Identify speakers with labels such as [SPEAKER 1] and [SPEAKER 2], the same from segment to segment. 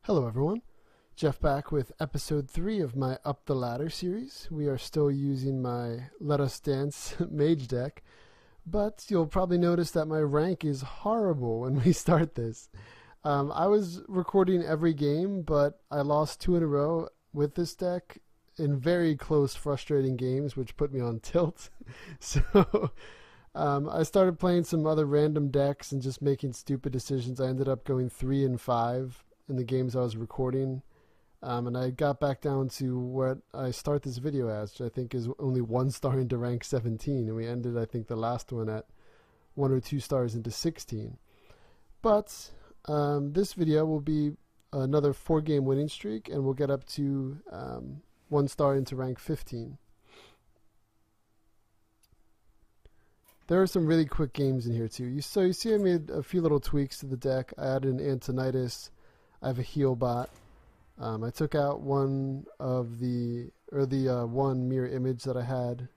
[SPEAKER 1] Hello everyone, Jeff back with episode 3 of my Up the Ladder series. We are still using my Let Us Dance mage deck, but you'll probably notice that my rank is horrible when we start this. I was recording every game, but I lost 2 in a row with this deck in very close, frustrating games, which put me on tilt. So I started playing some other random decks and just making stupid decisions. I ended up going 3 and 5 in the games I was recording, and I got back down to what I start this video as, which I think is only 1 star into rank 17, and we ended, I think, the last one at 1 or 2 stars into 16. But this video will be another 4-game winning streak, and we'll get up to 1 star into rank 15. There are some really quick games in here too. So you see I made a few little tweaks to the deck. I added an Antonitis. I have a heal bot. I took out one mirror image that I had.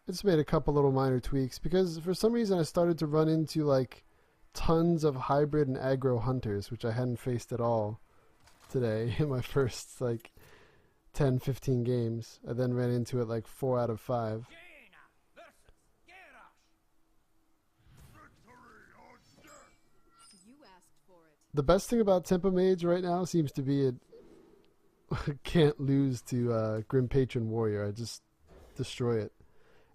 [SPEAKER 1] I just made a couple little minor tweaks because for some reason I started to run into like tons of hybrid and aggro hunters, which I hadn't faced at all today in my first like 10-15 games. I then ran into it like 4 out of 5. The best thing about Tempo Mage right now seems to be it can't lose to Grim Patron Warrior. I just destroy it.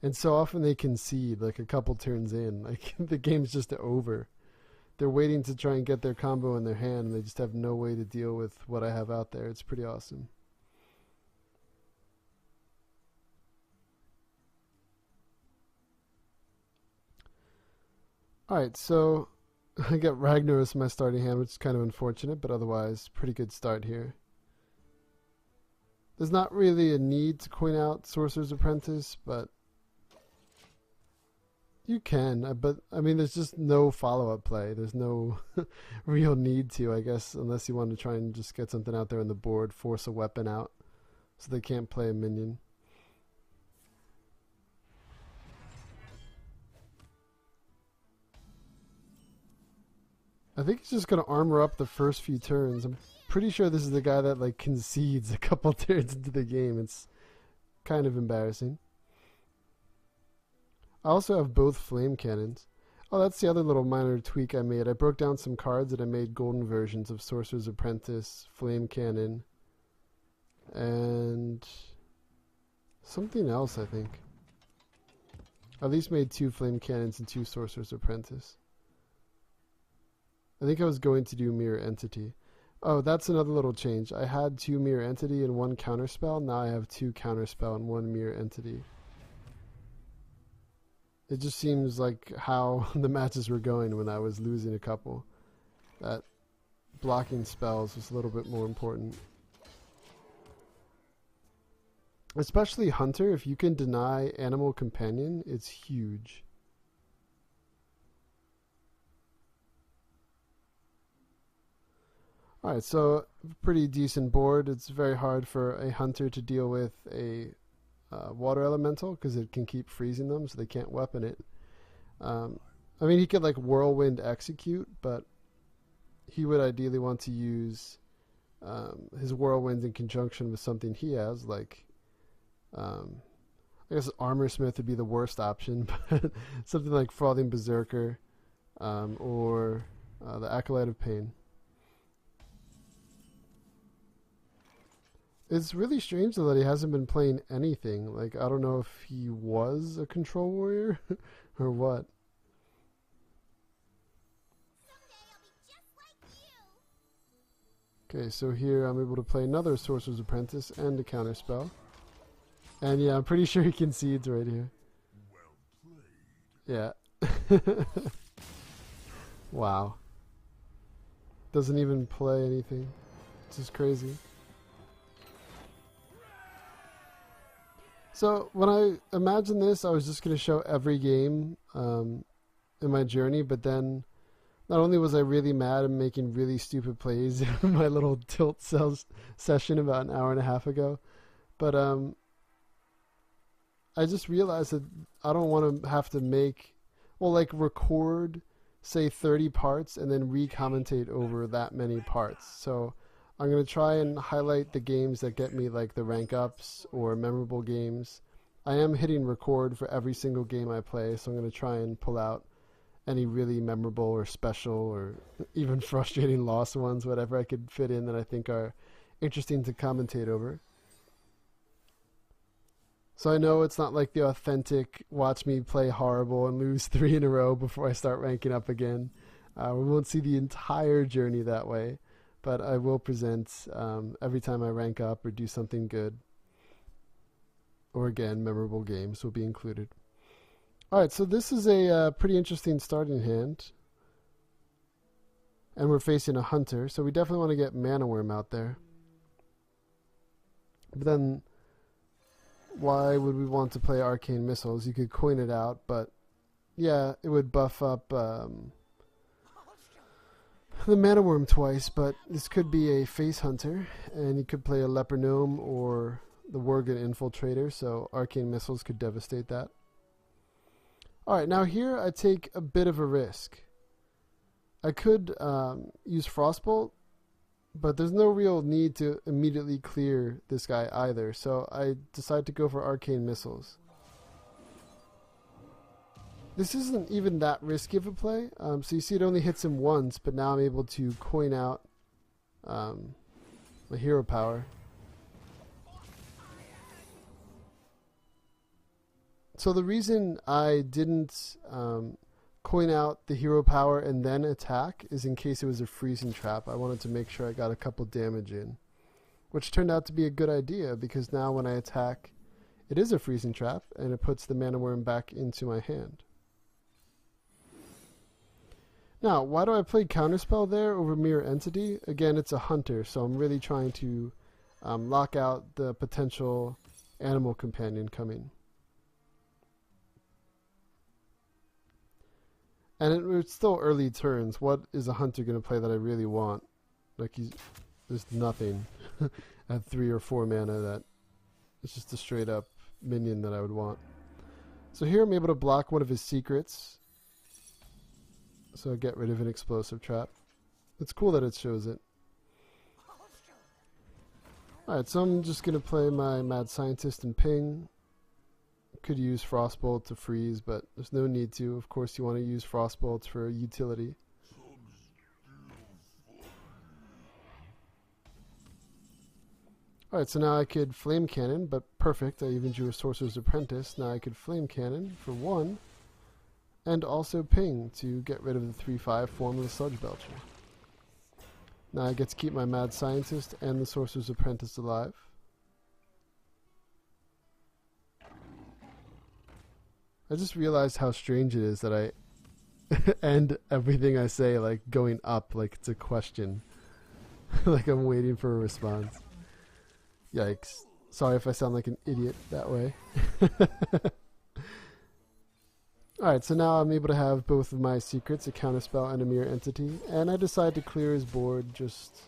[SPEAKER 1] And so often they concede like a couple turns in. Like the game's just over. They're waiting to try and get their combo in their hand and they just have no way to deal with what I have out there. It's pretty awesome. Alright, so I got Ragnaros in my starting hand, which is kind of unfortunate, but otherwise pretty good start here. There's not really a need to coin out Sorcerer's Apprentice, but you can. But I mean, there's just no follow-up play. There's no real need to, I guess, unless you want to try and just get something out there on the board, force a weapon out so they can't play a minion. I think he's just going to armor up the first few turns. I'm pretty sure this is the guy that like concedes a couple turns into the game. It's kind of embarrassing. I also have both flame cannons. Oh, that's the other little minor tweak I made. I broke down some cards and I made golden versions of Sorcerer's Apprentice, Flame Cannon, and something else, I think. I at least made 2 Flame Cannons and 2 Sorcerer's Apprentice. I think I was going to do Mirror Entity. Oh, that's another little change. I had 2 Mirror Entity and 1 Counterspell. Now I have 2 Counterspell and 1 Mirror Entity. It just seems like how the matches were going when I was losing a couple. That blocking spells was a little bit more important. Especially Hunter, if you can deny Animal Companion, it's huge. Alright, so pretty decent board. It's very hard for a hunter to deal with a water elemental because it can keep freezing them, so they can't weapon it. I mean, he could like whirlwind execute, but he would ideally want to use his whirlwind in conjunction with something he has, like I guess Armor Smith would be the worst option, but something like Frothing Berserker or the Acolyte of Pain. It's really strange though that he hasn't been playing anything. Like, I don't know if he was a control warrior or what. Okay, so here I'm able to play another Sorcerer's Apprentice and a Counterspell. And yeah, I'm pretty sure he concedes right here. Yeah. Wow. Doesn't even play anything. It's just crazy. So when I imagined this, I was just going to show every game in my journey, but then not only was I really mad and making really stupid plays in my little tilt cells session about an hour and a half ago, but I just realized that I don't want to have to record say 30 parts and then re-commentate over that many parts. So I'm going to try and highlight the games that get me like the rank ups or memorable games. I am hitting record for every single game I play, so I'm going to try and pull out any really memorable or special or even frustrating lost ones, whatever I could fit in that I think are interesting to commentate over. So I know it's not like the authentic watch me play horrible and lose 3 in a row before I start ranking up again. We won't see the entire journey that way, but I will present every time I rank up or do something good. Or again, memorable games will be included. Alright, so this is a pretty interesting starting hand. And we're facing a hunter, so we definitely want to get Mana Worm out there. But then, why would we want to play Arcane Missiles? You could coin it out, but yeah, it would buff up the Mana Worm twice, but this could be a face hunter, and you could play a Leper Gnome or the Worgen Infiltrator, so Arcane Missiles could devastate that. Alright, now here I take a bit of a risk. I could use Frostbolt, but there's no real need to immediately clear this guy either, so I decide to go for Arcane Missiles. This isn't even that risky of a play, so you see it only hits him once, but now I'm able to coin out my hero power. So the reason I didn't coin out the hero power and then attack is in case it was a freezing trap. I wanted to make sure I got a couple damage in, which turned out to be a good idea because now when I attack, it is a freezing trap and it puts the Mana Worm back into my hand. Now, why do I play Counterspell there over Mirror Entity? Again, it's a hunter, so I'm really trying to lock out the potential animal companion coming. And it's still early turns. What is a hunter going to play that I really want? Like, there's nothing at 3 or 4 mana that it's just a straight up minion that I would want. So here I'm able to block one of his secrets. So I get rid of an explosive trap. It's cool that it shows it. Alright, so I'm just going to play my Mad Scientist and ping. Could use Frostbolt to freeze, but there's no need to. Of course you want to use Frostbolts for utility. Alright, so now I could Flame Cannon, but perfect. I even drew a Sorcerer's Apprentice. Now I could Flame Cannon for 1, and also ping to get rid of the 3/5 form of the Sludge Belcher. Now I get to keep my Mad Scientist and the Sorcerer's Apprentice alive. I just realized how strange it is that I end everything I say like going up, like it's a question. Like I'm waiting for a response. Yikes. Sorry if I sound like an idiot that way. Alright, so now I'm able to have both of my secrets, a Counterspell and a Mirror Entity, and I decide to clear his board just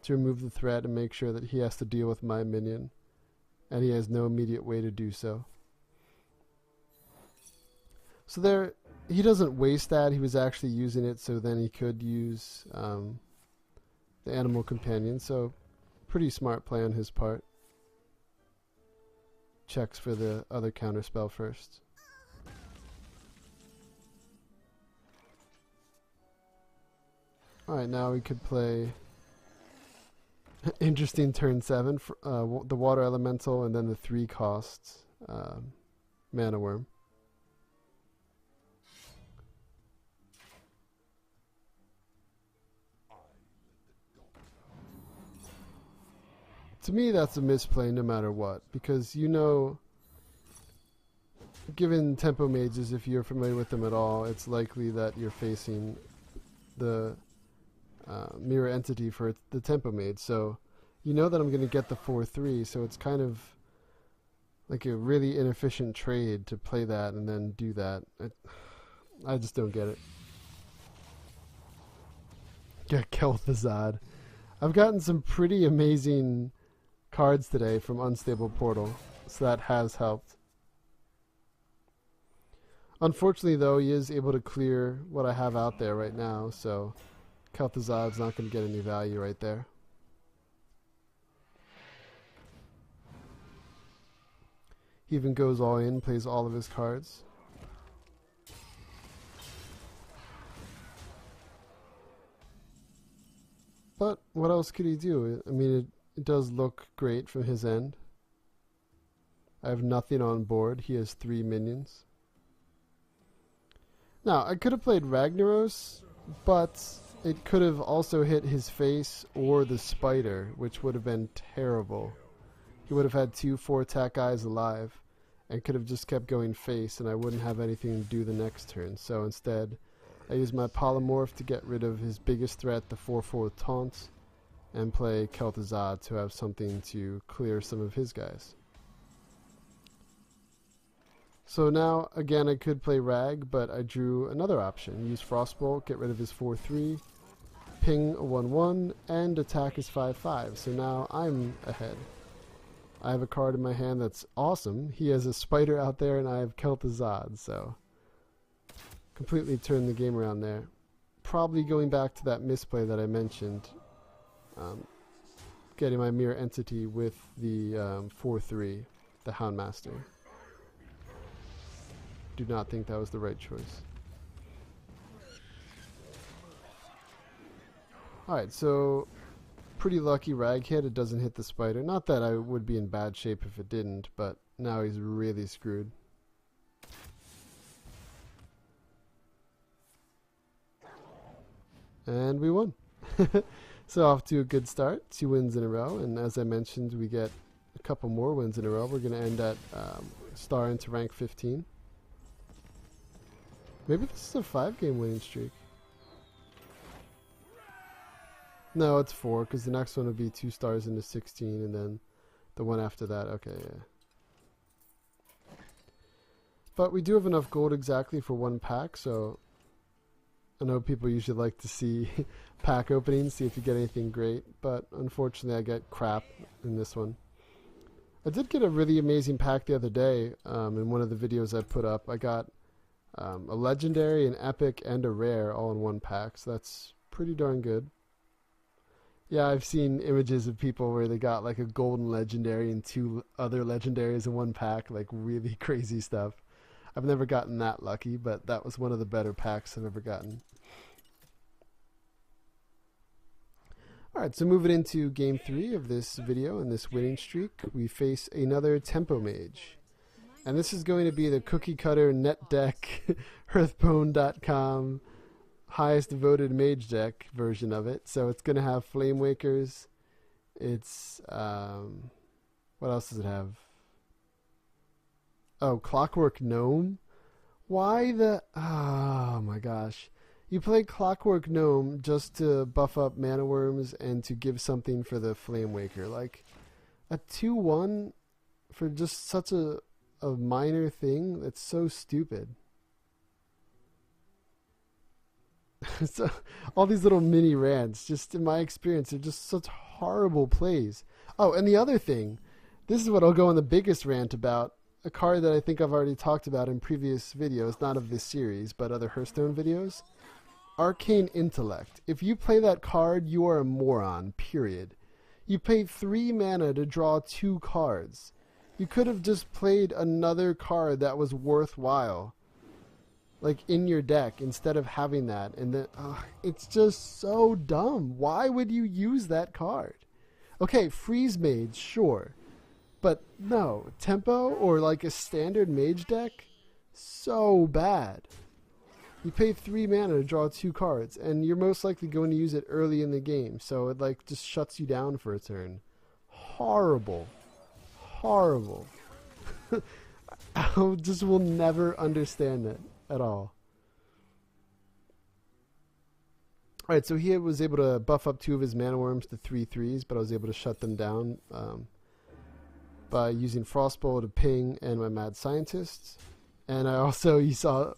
[SPEAKER 1] to remove the threat and make sure that he has to deal with my minion, and he has no immediate way to do so. So there, he doesn't waste that. He was actually using it, so then he could use the animal companion. So pretty smart play on his part. Checks for the other counterspell first. Alright, now we could play interesting turn 7, for, the Water Elemental, and then the 3 cost Mana Worm. To me, that's a misplay no matter what, because you know, given tempo mages, if you're familiar with them at all, it's likely that you're facing the mirror entity for the tempo mage. So you know that I'm going to get the 4/3, so it's kind of like a really inefficient trade to play that and then do that. I just don't get it. Get Kel'Thuzad. I've gotten some pretty amazing cards today from Unstable Portal, so that has helped. Unfortunately, though, he is able to clear what I have out there right now, so Kel'Thuzad's not going to get any value right there. He even goes all in, plays all of his cards. But what else could he do? I mean, it does look great from his end. I have nothing on board. He has 3 minions. Now, I could have played Ragnaros, but it could have also hit his face or the spider, which would have been terrible. He would have had 2 4-attack guys alive and could have just kept going face, and I wouldn't have anything to do the next turn. So instead, I use my Polymorph to get rid of his biggest threat, the 4/4 taunt, and play Kel'Thuzad to have something to clear some of his guys. So now, again, I could play Rag, but I drew another option. Use Frostbolt, get rid of his 4/3, ping a 1/1, and attack his 5/5. So now I'm ahead. I have a card in my hand that's awesome. He has a spider out there, and I have Kel'Thuzad, so completely turned the game around there. Probably going back to that misplay that I mentioned, getting my mirror entity with the 4/3, the Houndmaster. Do not think that was the right choice. Alright, so pretty lucky Rag hit. It doesn't hit the spider. Not that I would be in bad shape if it didn't, but now he's really screwed. And we won. So off to a good start. 2 wins in a row, and as I mentioned, we get a couple more wins in a row. We're going to end at star into rank 15. Maybe this is a 5-game winning streak. No, it's 4, because the next one would be 2 stars into 16, and then the one after that. Okay, yeah. But we do have enough gold exactly for 1 pack, so I know people usually like to see pack openings, see if you get anything great, but unfortunately I get crap in this one. I did get a really amazing pack the other day in one of the videos I put up. I got a legendary, an epic, and a rare all in 1 pack, so that's pretty darn good. Yeah, I've seen images of people where they got like a golden legendary and 2 other legendaries in 1 pack, like really crazy stuff. I've never gotten that lucky, but that was one of the better packs I've ever gotten. Alright, so moving into game 3 of this video and this winning streak, we face another Tempo Mage. And this is going to be the cookie cutter net deck, Hearthstone.com, highest voted mage deck version of it. So it's going to have Flame Wakers. It's, what else does it have? Oh, Clockwork Gnome. Why the, oh my gosh. You play Clockwork Gnome just to buff up Mana Worms and to give something for the Flame Waker. Like, a 2/1 for just such a minor thing? That's so stupid. So, all these little mini rants, just in my experience, they're just such horrible plays. Oh, and the other thing, this is what I'll go on the biggest rant about, a card that I think I've already talked about in previous videos, not of this series, but other Hearthstone videos. Arcane Intellect. If you play that card, you are a moron, period. You pay 3 mana to draw 2 cards. You could have just played another card that was worthwhile, like in your deck, instead of having that. And then, it's just so dumb. Why would you use that card? Okay, Freeze Mage, sure. But no, Tempo or like a standard mage deck, so bad. You pay 3 mana to draw 2 cards, and you're most likely going to use it early in the game, so it like just shuts you down for a turn. Horrible. Horrible. I just will never understand it at all. Alright, so he was able to buff up 2 of his Mana Worms to 3/3s, but I was able to shut them down by using Frostbolt, a ping, and my Mad Scientists. And I also, you saw,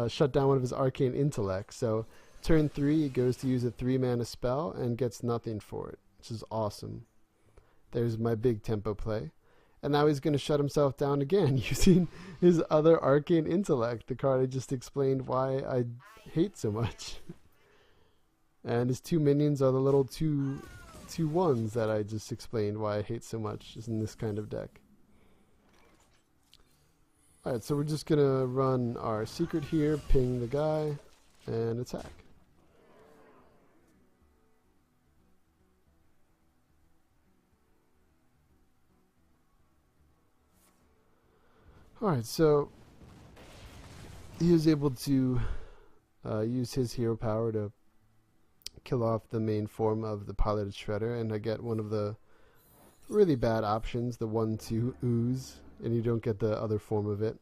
[SPEAKER 1] shut down one of his Arcane Intellect. So turn 3, he goes to use a 3-mana spell and gets nothing for it, which is awesome. There's my big tempo play. And now he's going to shut himself down again using his other Arcane Intellect, the card I just explained why I hate so much. And his 2 minions are the little two ones that I just explained why I hate so much in this kind of deck. Alright, so we're just going to run our secret here, ping the guy, and attack. Alright, so he was able to use his hero power to kill off the main form of the piloted shredder, and I get one of the really bad options, the 1/2 ooze, and you don't get the other form of it.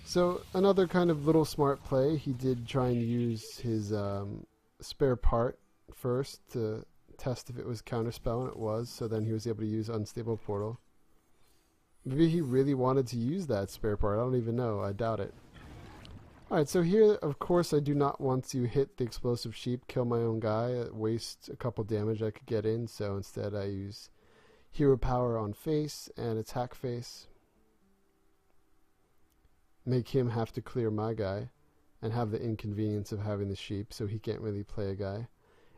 [SPEAKER 1] So another kind of little smart play, he did try and use his spare part first to test if it was counterspell, and it was, so then he was able to use Unstable Portal. Maybe he really wanted to use that spare part. I don't even know. I doubt it. Alright, so here, of course, I do not want to hit the Explosive Sheep, kill my own guy, waste a couple damage I could get in, so instead I use Hero Power on face and attack face. Make him have to clear my guy and have the inconvenience of having the sheep, so he can't really play a guy.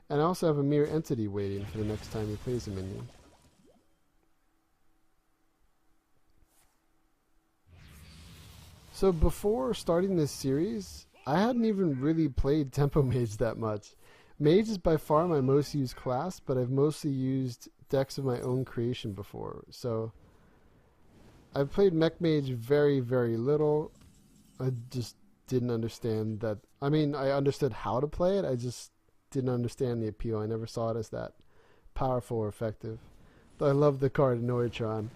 [SPEAKER 1] And I also have a Mirror Entity waiting for the next time he plays a minion. So before starting this series, I hadn't even really played Tempo Mage that much. Mage is by far my most used class, but I've mostly used decks of my own creation before. So I've played Mech Mage very, very little. I just didn't understand that. I mean, I understood how to play it. I just didn't understand the appeal. I never saw it as that powerful or effective. Though I love the card Noitron.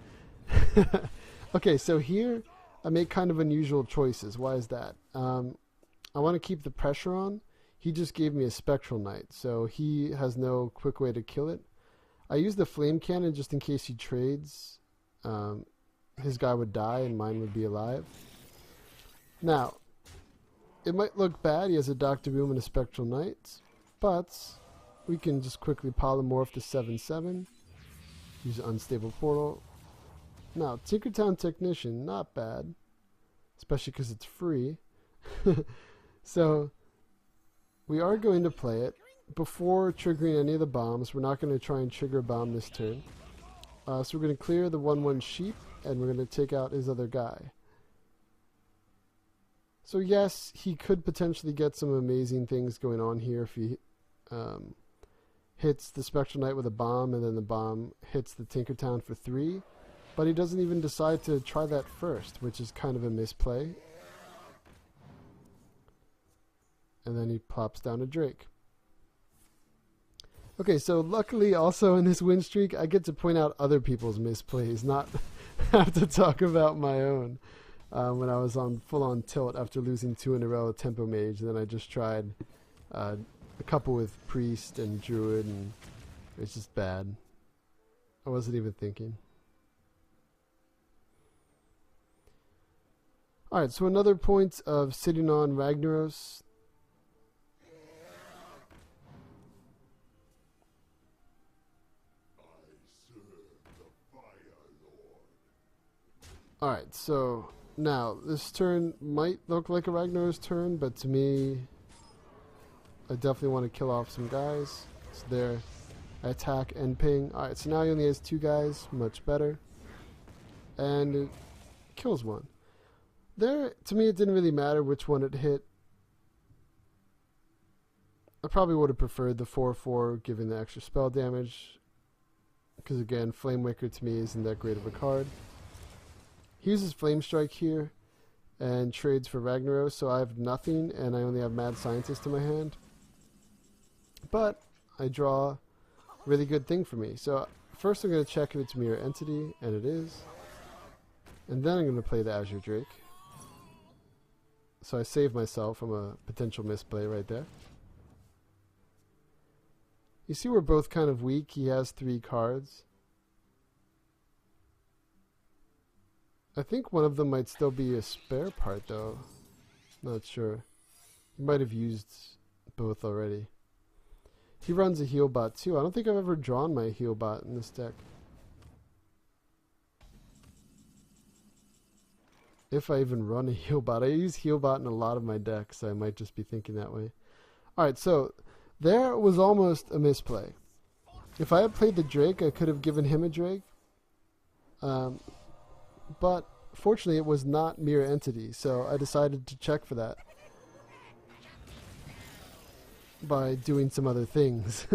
[SPEAKER 1] Okay, so here I make kind of unusual choices. Why is that? I want to keep the pressure on. He just gave me a Spectral Knight, so he has no quick way to kill it. I use the Flame Cannon just in case he trades. His guy would die and mine would be alive. Now, it might look bad. He has a Dr. Boom and a Spectral Knight, but we can just quickly polymorph to 7/7. Use Unstable Portal. Now, Tinkertown Technician, not bad, especially because it's free. So, we are going to play it. Before triggering any of the bombs, we're not going to try and trigger a bomb this turn. So we're going to clear the 1/1 sheep, and we're going to take out his other guy. So yes, he could potentially get some amazing things going on here if he hits the Spectral Knight with a bomb, and then the bomb hits the Tinkertown for 3. But he doesn't even decide to try that first, which is kind of a misplay. And then he plops down a Drake. Okay, so luckily also in this win streak, I get to point out other people's misplays, not have to talk about my own. When I was on full-on tilt after losing 2 in a row with Tempo Mage, and then I just tried a couple with Priest and Druid, and it's just bad. I wasn't even thinking. Alright, so another point of sitting on Ragnaros. Alright, so now this turn might look like a Ragnaros turn, but to me, I definitely want to kill off some guys. So there, I attack and ping. Alright, so now he only has 2 guys, much better. And it kills one. There, to me, it didn't really matter which one it hit. I probably would have preferred the 4/4 giving the extra spell damage. Because again, Flame Waker to me isn't that great of a card. He uses Flame Strike here and trades for Ragnaros, so I have nothing and I only have Mad Scientist in my hand. But I draw a really good thing for me. So first I'm going to check if it's Mirror Entity, and it is. And then I'm going to play the Azure Drake. So I save myself from a potential misplay right there. You see we're both kind of weak. He has 3 cards. I think one of them might still be a spare part though. Not sure. He might have used both already. He runs a heal bot too. I don't think I've ever drawn my heal bot in this deck. If I even run a heal bot. I use heal bot in a lot of my decks, so I might just be thinking that way. Alright, so there was almost a misplay. If I had played the Drake, I could have given him a Drake. But fortunately, it was not Mirror Entity, so I decided to check for that by doing some other things.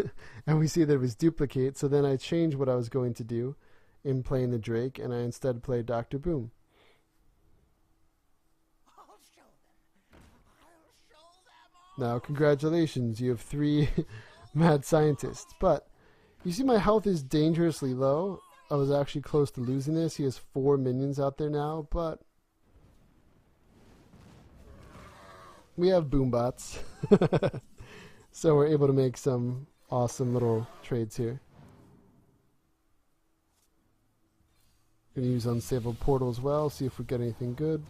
[SPEAKER 1] And we see that it was Duplicate, so then I changed what I was going to do in playing the Drake, and I instead played Dr. Boom. Now, congratulations, you have 3 mad scientists. But you see my health is dangerously low. I was actually close to losing this. He has 4 minions out there now, but we have boombots. So we're able to make some awesome little trades here. Gonna use Unstable Portal as well, see if we get anything good.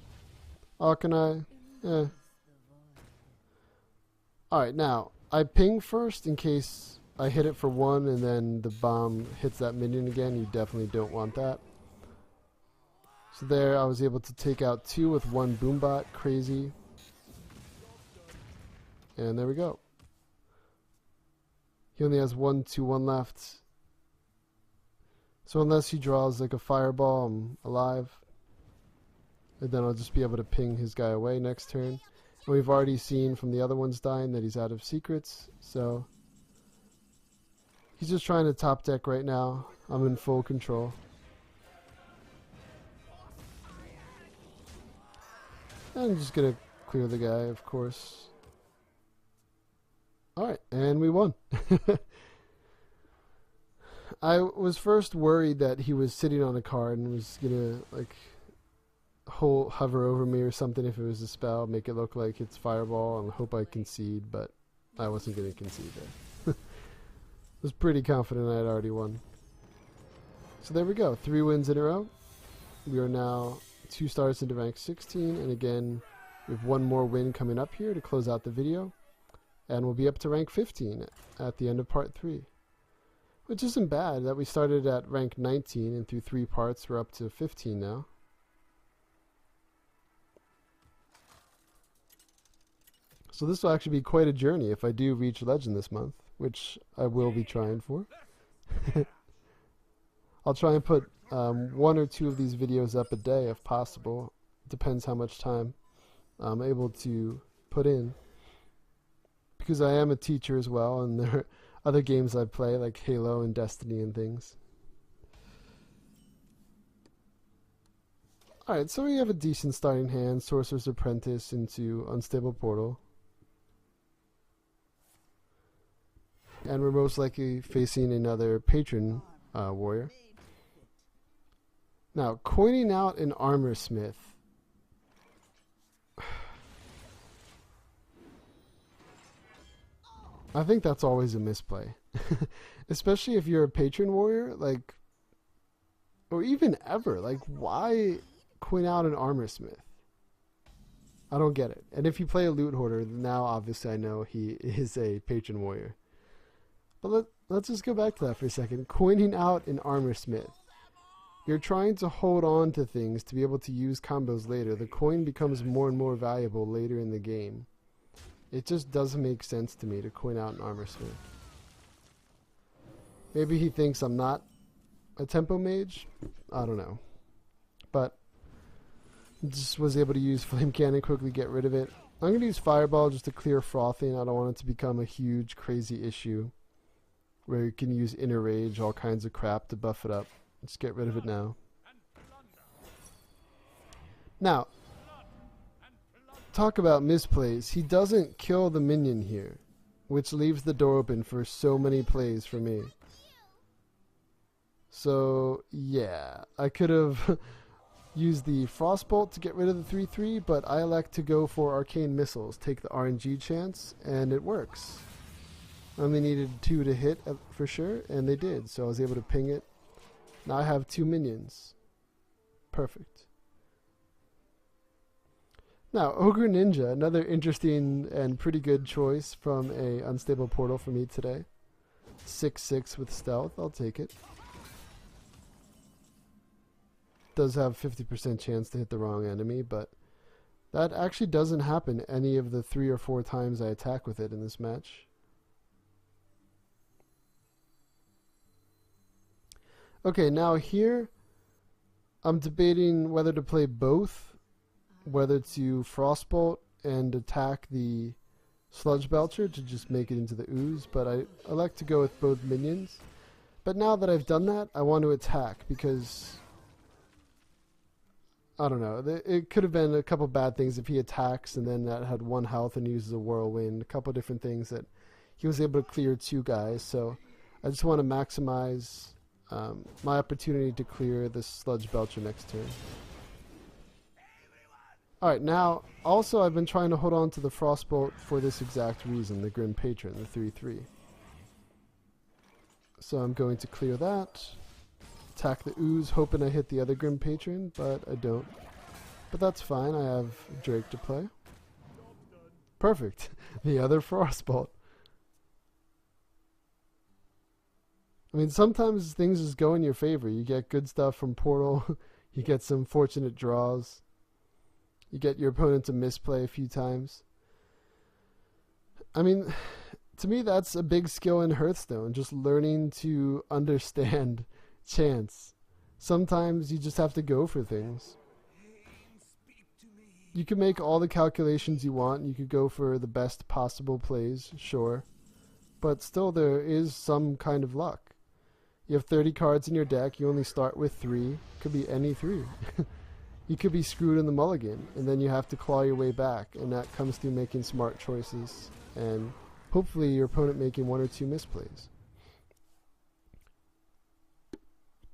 [SPEAKER 1] Arcanine, Alright, now, I ping first in case I hit it for 1 and then the bomb hits that minion again. You definitely don't want that. So there, I was able to take out 2 with 1 boombot. Crazy. And there we go. He only has 1/2/1 left. So unless he draws like a fireball, I'm alive. And then I'll just be able to ping his guy away next turn. And we've already seen from the other ones dying that he's out of secrets, so he's just trying to top deck right now. I'm in full control. And I'm just gonna clear the guy, of course. Alright, and we won. I was first worried that he was sitting on a card and was gonna like hover over me or something if it was a spell, make it look like it's fireball and hope I concede, but I wasn't going to concede there. I was pretty confident I had already won. So there we go, 3 wins in a row. We are now 2 stars into rank 16, and again we have 1 more win coming up here to close out the video, and we'll be up to rank 15 at the end of part 3, which isn't bad. That we started at rank 19 and through 3 parts we're up to 15 now. So this will actually be quite a journey if I do reach Legend this month, which I will be trying for. I'll try and put 1 or 2 of these videos up a day if possible. Depends how much time I'm able to put in. Because I am a teacher as well, and there are other games I play like Halo and Destiny and things. Alright, so we have a decent starting hand. Sorcerer's Apprentice into Unstable Portal. And we're most likely facing another Patron warrior. Now, coining out an Armor Smith. I think that's always a misplay. Especially if you're a Patron warrior, like, or even ever. Like, why coin out an Armor Smith? I don't get it. And if you play a Loot Hoarder, now obviously I know he is a Patron warrior. But let's just go back to that for a second. Coining out an Armor Smith. You're trying to hold on to things to be able to use combos later. The coin becomes more and more valuable later in the game. It just doesn't make sense to me to coin out an Armor Smith. Maybe he thinks I'm not a tempo mage? I don't know. But just was able to use Flame Cannon, quickly get rid of it. I'm going to use Fireball just to clear Frothing. I don't want it to become a huge, crazy issue where you can use Inner Rage, all kinds of crap to buff it up. Let's get rid of it now. Now, talk about misplays. He doesn't kill the minion here, which leaves the door open for so many plays for me. So, yeah, I could have used the Frostbolt to get rid of the 3/3, but I elect to go for Arcane Missiles, take the RNG chance, and it works. I only needed 2 to hit for sure, and they did, so I was able to ping it. Now I have 2 minions. Perfect. Now, Ogre Ninja, another interesting and pretty good choice from a Unstable Portal for me today. 6/6 with Stealth, I'll take it. does have 50% chance to hit the wrong enemy, but that actually doesn't happen any of the 3 or 4 times I attack with it in this match. Okay, now here I'm debating whether to play both, whether to Frostbolt and attack the Sludge Belcher to just make it into the ooze, but I like to go with both minions. But now that I've done that, I want to attack because, I don't know, it could have been a couple bad things if he attacks and then that had 1 health and uses a Whirlwind, a couple different things that he was able to clear 2 guys, so I just want to maximize my opportunity to clear this Sludge Belcher next turn. Alright, now, also I've been trying to hold on to the Frostbolt for this exact reason, the Grim Patron, the 3/3. So I'm going to clear that, attack the ooze, hoping I hit the other Grim Patron, but I don't. But that's fine, I have Drake to play. Perfect, the other Frostbolt. I mean, sometimes things just go in your favor. You get good stuff from Portal, you get some fortunate draws. You get your opponent to misplay a few times. I mean, to me that's a big skill in Hearthstone, just learning to understand chance. Sometimes you just have to go for things. You can make all the calculations you want, you could go for the best possible plays, sure. But still there is some kind of luck. You have 30 cards in your deck, you only start with 3. Could be any 3. You could be screwed in the mulligan, and then you have to claw your way back, and that comes through making smart choices, and hopefully your opponent making 1 or 2 misplays.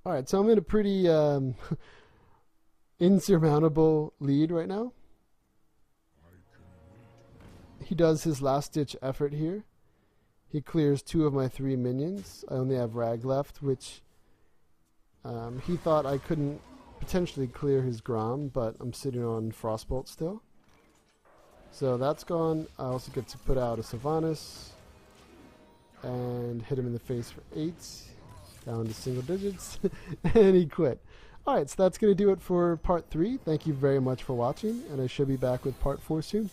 [SPEAKER 1] Alright, so I'm in a pretty insurmountable lead right now. He does his last-ditch effort here. He clears 2 of my 3 minions. I only have Rag left, which he thought I couldn't potentially clear his Grom, but I'm sitting on Frostbolt still. So that's gone. I also get to put out a Sylvanas and hit him in the face for 8, down to single digits, and he quit. Alright, so that's going to do it for part 3. Thank you very much for watching, and I should be back with part 4 soon.